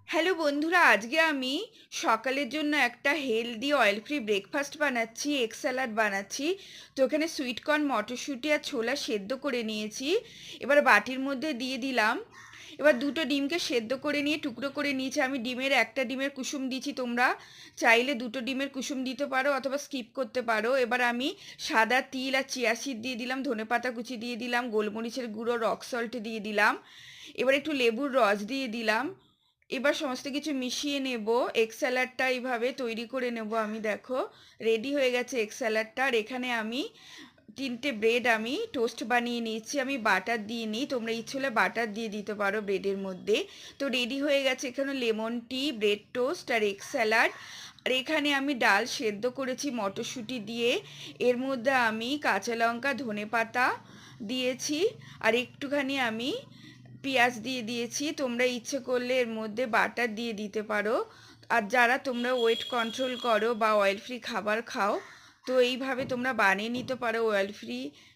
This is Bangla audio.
হ্যালো বন্ধুরা, আজকে আমি সকালের জন্য একটা হেলদি অয়েল ফ্রি ব্রেকফাস্ট বানাচ্ছি, এগ স্যালাড বানাচ্ছি। তো এখানে সুইট কর্ন, মটরশুঁটি আর ছোলা সেদ্ধ করে নিয়েছি। এবার বাটির মধ্যে দিয়ে দিলাম। এবার দুটো ডিমকে সেদ্ধ করে নিয়ে টুকরো করে নিয়েছি। আমি একটা ডিমের কুসুম দিয়েছি, তোমরা চাইলে দুটো ডিমের কুসুম দিতে পারো অথবা স্কিপ করতে পারো। এবার আমি সাদা তিল আর চিয়া সিড দিয়ে দিলাম, ধনেপাতা কুচি দিয়ে দিলাম, গোলমরিচের গুঁড়ো, রক সল্ট দিয়ে দিলাম। এবার একটু লেবুর রস দিয়ে দিলাম। এবার সমস্ত কিছু মিশিয়ে নেব। এগ স্যালাডটা এইভাবে তৈরি করে নেব আমি। দেখো, রেডি হয়ে গেছে এগ স্যালাডটা। আর এখানে আমি তিনটে ব্রেড আমি টোস্ট বানিয়ে নিয়েছি। আমি বাটার দিয়ে নিই, তোমরা ইচ্ছে হলে বাটার দিয়ে দিতে পারো ব্রেডের মধ্যে। তো রেডি হয়ে গেছে এখানে লেমন টি, ব্রেড টোস্ট আর এগ স্যালাড। আর এখানে আমি ডাল সেদ্ধ করেছি মটরশুঁটি দিয়ে। এর মধ্যে আমি কাঁচা লঙ্কা, ধনেপাতা দিয়েছি। আর একটুখানি আমি পেঁয়াজ দিয়ে দিয়েছি। তোমরা ইচ্ছে করলে এর মধ্যে বাটার দিয়ে দিতে পারো। আর যারা তোমরা ওয়েট কন্ট্রোল করো বা অয়েল ফ্রি খাবার খাও, তো এইভাবে তোমরা বানিয়ে নিতে পারো অয়েল ফ্রি